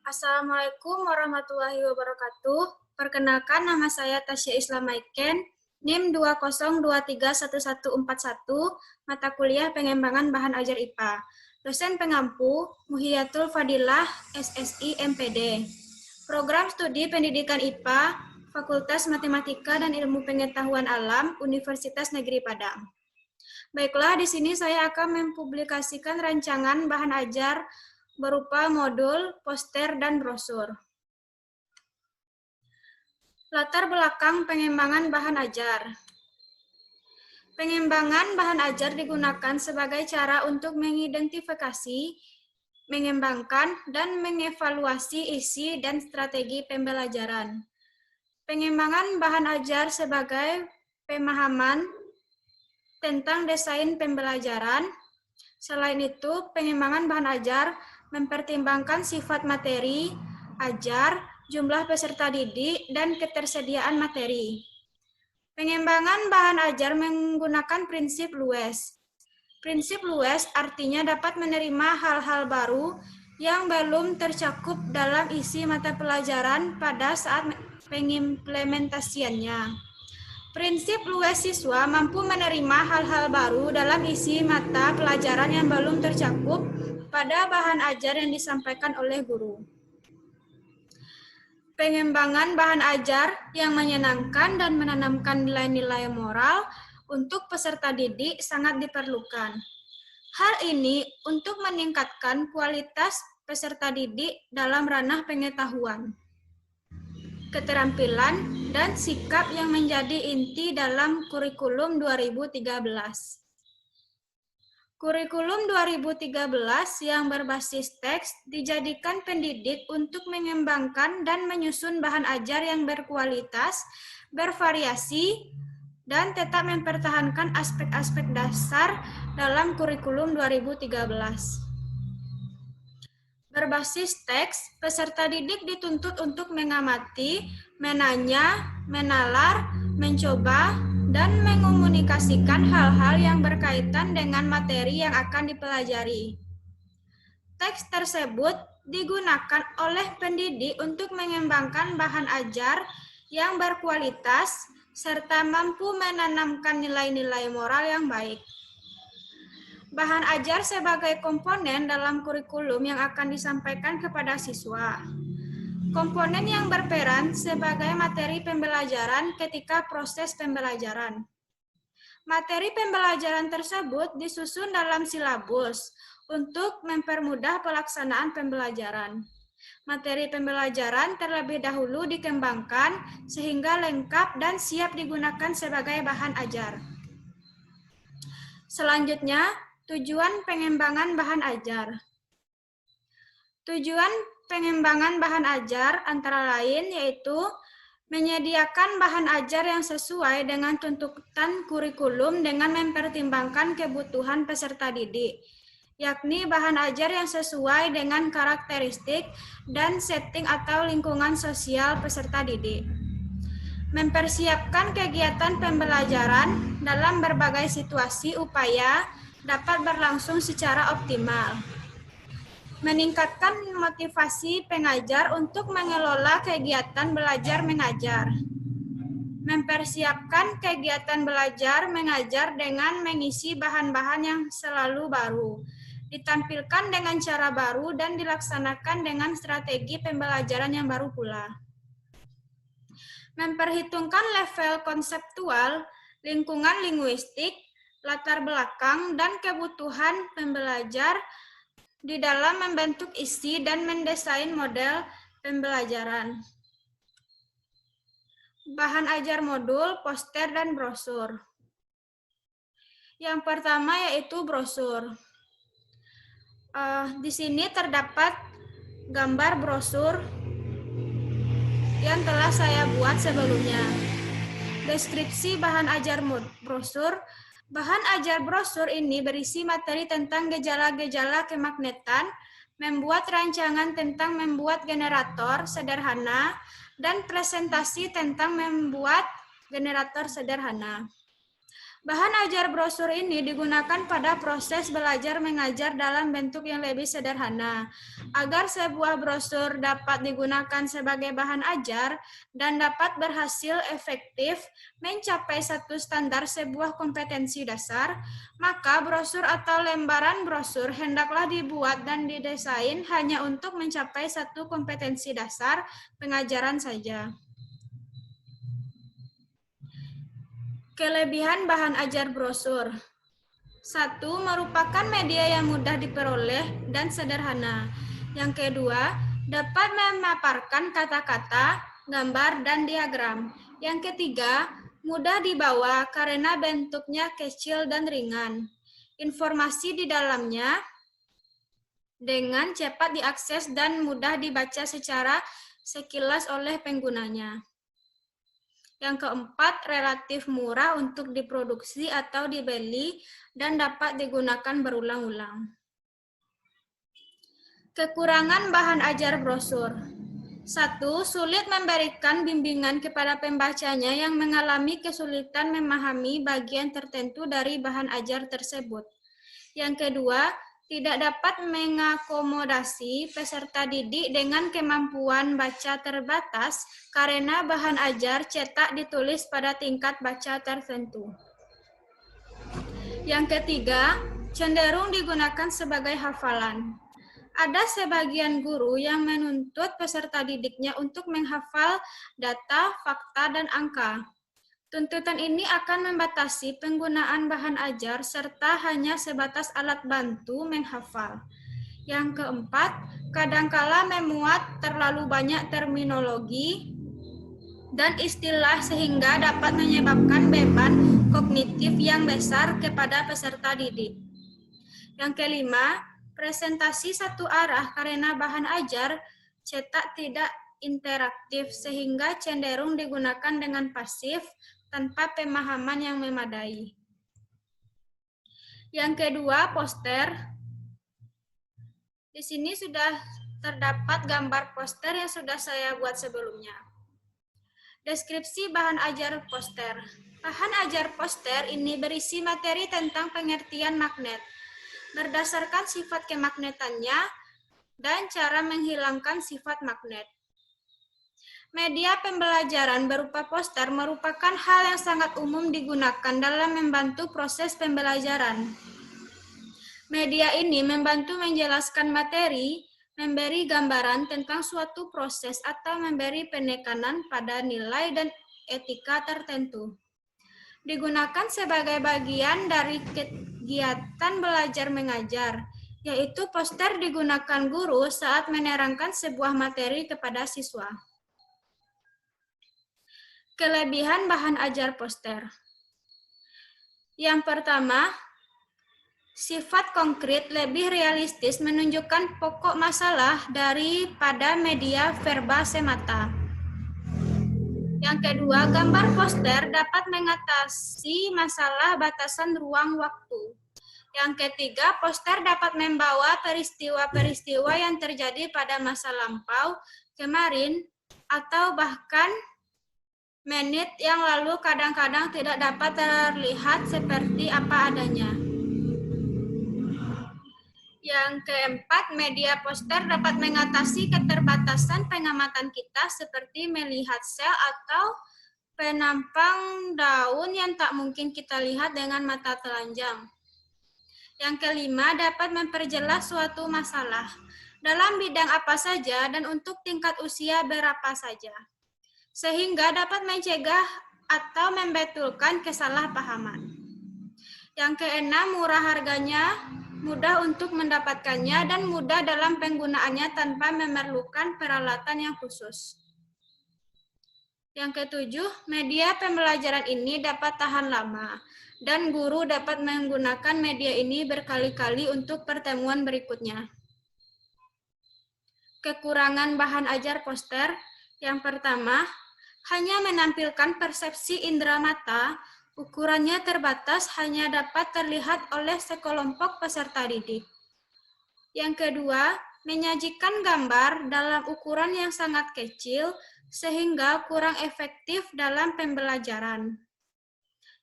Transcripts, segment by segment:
Assalamualaikum warahmatullahi wabarakatuh. Perkenalkan, nama saya Tasya Islam Maiken, NIM 202311141, mata kuliah pengembangan bahan ajar IPA. Dosen pengampu, Muhiyatul Fadilah, SSI MPD. Program studi pendidikan IPA, Fakultas Matematika dan Ilmu Pengetahuan Alam, Universitas Negeri Padang. Baiklah, di sini saya akan mempublikasikan rancangan bahan ajar berupa modul, poster, dan brosur. Latar belakang pengembangan bahan ajar. Pengembangan bahan ajar digunakan sebagai cara untuk mengidentifikasi, mengembangkan, dan mengevaluasi isi dan strategi pembelajaran. Pengembangan bahan ajar sebagai pemahaman tentang desain pembelajaran. Selain itu, pengembangan bahan ajar mempertimbangkan sifat materi, ajar, jumlah peserta didik, dan ketersediaan materi. Pengembangan bahan ajar menggunakan prinsip Lues. Prinsip Lues artinya dapat menerima hal-hal baru yang belum tercakup dalam isi mata pelajaran pada saat pengimplementasiannya. Prinsip Lues siswa mampu menerima hal-hal baru dalam isi mata pelajaran yang belum tercakup pada bahan ajar yang disampaikan oleh guru. Pengembangan bahan ajar yang menyenangkan dan menanamkan nilai-nilai moral untuk peserta didik sangat diperlukan. Hal ini untuk meningkatkan kualitas peserta didik dalam ranah pengetahuan, keterampilan, dan sikap yang menjadi inti dalam kurikulum 2013. Kurikulum 2013 yang berbasis teks dijadikan pendidik untuk mengembangkan dan menyusun bahan ajar yang berkualitas, bervariasi, dan tetap mempertahankan aspek-aspek dasar dalam kurikulum 2013. Berbasis teks, peserta didik dituntut untuk mengamati, menanya, menalar, mencoba, dan mengomunikasikan hal-hal yang berkaitan dengan materi yang akan dipelajari. Teks tersebut digunakan oleh pendidik untuk mengembangkan bahan ajar yang berkualitas serta mampu menanamkan nilai-nilai moral yang baik. Bahan ajar sebagai komponen dalam kurikulum yang akan disampaikan kepada siswa. Komponen yang berperan sebagai materi pembelajaran ketika proses pembelajaran. Materi pembelajaran tersebut disusun dalam silabus untuk mempermudah pelaksanaan pembelajaran. Materi pembelajaran terlebih dahulu dikembangkan sehingga lengkap dan siap digunakan sebagai bahan ajar. Selanjutnya, tujuan pengembangan bahan ajar. Tujuan pengembangan bahan ajar antara lain yaitu menyediakan bahan ajar yang sesuai dengan tuntutan kurikulum dengan mempertimbangkan kebutuhan peserta didik, yakni bahan ajar yang sesuai dengan karakteristik dan setting atau lingkungan sosial peserta didik. Mempersiapkan kegiatan pembelajaran dalam berbagai situasi upaya dapat berlangsung secara optimal. Meningkatkan motivasi pengajar untuk mengelola kegiatan belajar mengajar. Mempersiapkan kegiatan belajar mengajar dengan mengisi bahan-bahan yang selalu baru, ditampilkan dengan cara baru dan dilaksanakan dengan strategi pembelajaran yang baru pula. Memperhitungkan level konseptual, lingkungan linguistik, latar belakang, dan kebutuhan pembelajar di dalam membentuk isi dan mendesain model pembelajaran. Bahan ajar modul, poster, dan brosur. Yang pertama yaitu brosur. Di sini terdapat gambar brosur yang telah saya buat sebelumnya. Deskripsi bahan ajar brosur. Bahan ajar brosur ini berisi materi tentang gejala-gejala kemagnetan, membuat rancangan tentang membuat generator sederhana, dan presentasi tentang membuat generator sederhana. Bahan ajar brosur ini digunakan pada proses belajar mengajar dalam bentuk yang lebih sederhana. Agar sebuah brosur dapat digunakan sebagai bahan ajar dan dapat berhasil efektif mencapai satu standar sebuah kompetensi dasar, maka brosur atau lembaran brosur hendaklah dibuat dan didesain hanya untuk mencapai satu kompetensi dasar pengajaran saja. Kelebihan bahan ajar brosur. 1. Merupakan media yang mudah diperoleh dan sederhana. Yang kedua, dapat memaparkan kata-kata, gambar, dan diagram. Yang ketiga, mudah dibawa karena bentuknya kecil dan ringan. Informasi di dalamnya dengan cepat diakses dan mudah dibaca secara sekilas oleh penggunanya. Yang keempat, relatif murah untuk diproduksi atau dibeli dan dapat digunakan berulang-ulang. Kekurangan bahan ajar brosur. 1. Sulit memberikan bimbingan kepada pembacanya yang mengalami kesulitan memahami bagian tertentu dari bahan ajar tersebut. Yang kedua, tidak dapat mengakomodasi peserta didik dengan kemampuan baca terbatas karena bahan ajar cetak ditulis pada tingkat baca tertentu. Yang ketiga, cenderung digunakan sebagai hafalan. Ada sebagian guru yang menuntut peserta didiknya untuk menghafal data, fakta, dan angka. Tuntutan ini akan membatasi penggunaan bahan ajar serta hanya sebatas alat bantu menghafal. Yang keempat, kadangkala memuat terlalu banyak terminologi dan istilah sehingga dapat menyebabkan beban kognitif yang besar kepada peserta didik. Yang kelima, presentasi satu arah karena bahan ajar cetak tidak interaktif sehingga cenderung digunakan dengan pasif tanpa pemahaman yang memadai. Yang kedua, poster. Di sini sudah terdapat gambar poster yang sudah saya buat sebelumnya. Deskripsi bahan ajar poster. Bahan ajar poster ini berisi materi tentang pengertian magnet, berdasarkan sifat kemagnetannya dan cara menghilangkan sifat magnet. Media pembelajaran berupa poster merupakan hal yang sangat umum digunakan dalam membantu proses pembelajaran. Media ini membantu menjelaskan materi, memberi gambaran tentang suatu proses atau memberi penekanan pada nilai dan etika tertentu. Digunakan sebagai bagian dari kegiatan belajar mengajar, yaitu poster digunakan guru saat menerangkan sebuah materi kepada siswa. Kelebihan bahan ajar poster. Yang pertama, sifat konkret lebih realistis menunjukkan pokok masalah daripada media verbal semata. Yang kedua, gambar poster dapat mengatasi masalah batasan ruang waktu. Yang ketiga, poster dapat membawa peristiwa-peristiwa yang terjadi pada masa lampau, kemarin, atau bahkan menit yang lalu kadang-kadang tidak dapat terlihat seperti apa adanya. Yang keempat, media poster dapat mengatasi keterbatasan pengamatan kita seperti melihat sel atau penampang daun yang tak mungkin kita lihat dengan mata telanjang. Yang kelima, dapat memperjelas suatu masalah dalam bidang apa saja dan untuk tingkat usia berapa saja, sehingga dapat mencegah atau membetulkan kesalahpahaman. Yang keenam, murah harganya, mudah untuk mendapatkannya, dan mudah dalam penggunaannya tanpa memerlukan peralatan yang khusus. Yang ketujuh, media pembelajaran ini dapat tahan lama, dan guru dapat menggunakan media ini berkali-kali untuk pertemuan berikutnya. Kekurangan bahan ajar poster. Yang pertama, hanya menampilkan persepsi indera mata, ukurannya terbatas, hanya dapat terlihat oleh sekelompok peserta didik. Yang kedua, menyajikan gambar dalam ukuran yang sangat kecil, sehingga kurang efektif dalam pembelajaran.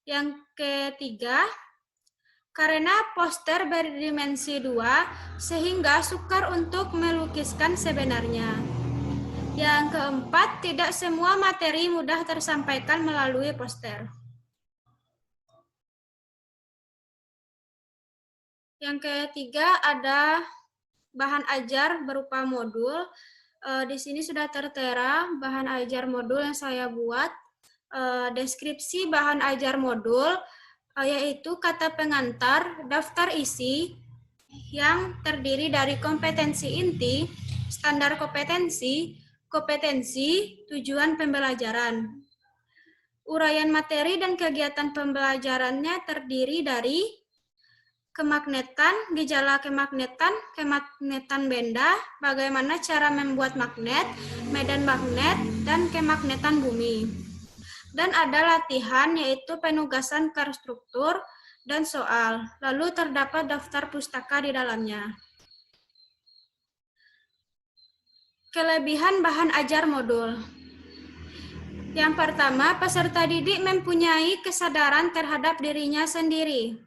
Yang ketiga, karena poster berdimensi 2, sehingga sukar untuk melukiskan sebenarnya. Yang keempat, tidak semua materi mudah tersampaikan melalui poster. Yang ketiga ada bahan ajar berupa modul. Di sini sudah tertera bahan ajar modul yang saya buat. Deskripsi bahan ajar modul yaitu kata pengantar, daftar isi yang terdiri dari kompetensi inti, standar kompetensi, tujuan pembelajaran. Uraian materi dan kegiatan pembelajarannya terdiri dari kemagnetan, gejala kemagnetan benda, bagaimana cara membuat magnet, medan magnet, dan kemagnetan bumi. Dan ada latihan yaitu penugasan konstruktur dan soal. Lalu terdapat daftar pustaka di dalamnya. Kelebihan bahan ajar modul. Yang pertama, peserta didik mempunyai kesadaran terhadap dirinya sendiri.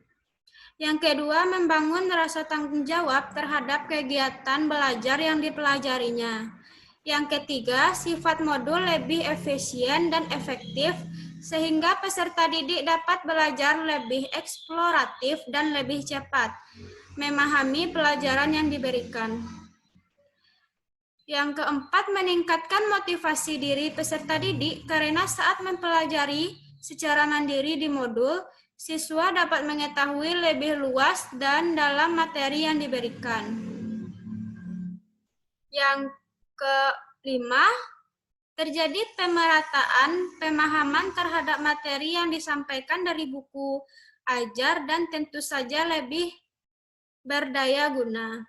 Yang kedua, membangun rasa tanggung jawab terhadap kegiatan belajar yang dipelajarinya. Yang ketiga, sifat modul lebih efisien dan efektif, sehingga peserta didik dapat belajar lebih eksploratif dan lebih cepat, memahami pelajaran yang diberikan. Yang keempat, meningkatkan motivasi diri peserta didik karena saat mempelajari secara mandiri di modul, siswa dapat mengetahui lebih luas dan dalam materi yang diberikan. Yang kelima, terjadi pemerataan pemahaman terhadap materi yang disampaikan dari buku ajar dan tentu saja lebih berdaya guna.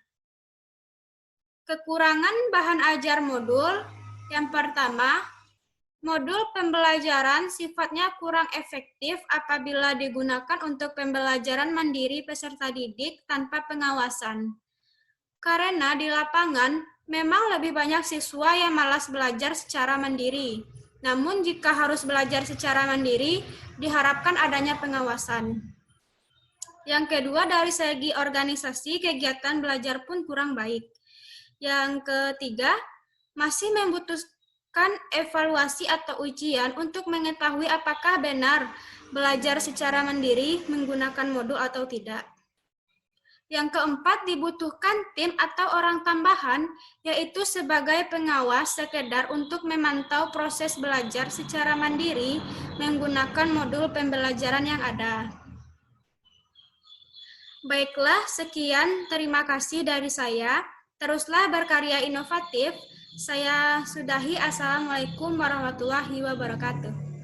Kekurangan bahan ajar modul. Yang pertama, modul pembelajaran sifatnya kurang efektif apabila digunakan untuk pembelajaran mandiri peserta didik tanpa pengawasan. Karena di lapangan memang lebih banyak siswa yang malas belajar secara mandiri. Namun jika harus belajar secara mandiri, diharapkan adanya pengawasan. Yang kedua, dari segi organisasi, kegiatan belajar pun kurang baik. Yang ketiga, masih membutuhkan evaluasi atau ujian untuk mengetahui apakah benar belajar secara mandiri menggunakan modul atau tidak. Yang keempat, dibutuhkan tim atau orang tambahan, yaitu sebagai pengawas sekedar untuk memantau proses belajar secara mandiri menggunakan modul pembelajaran yang ada. Baiklah, sekian. Terima kasih dari saya. Teruslah berkarya inovatif. Saya sudahi. Assalamualaikum warahmatullahi wabarakatuh.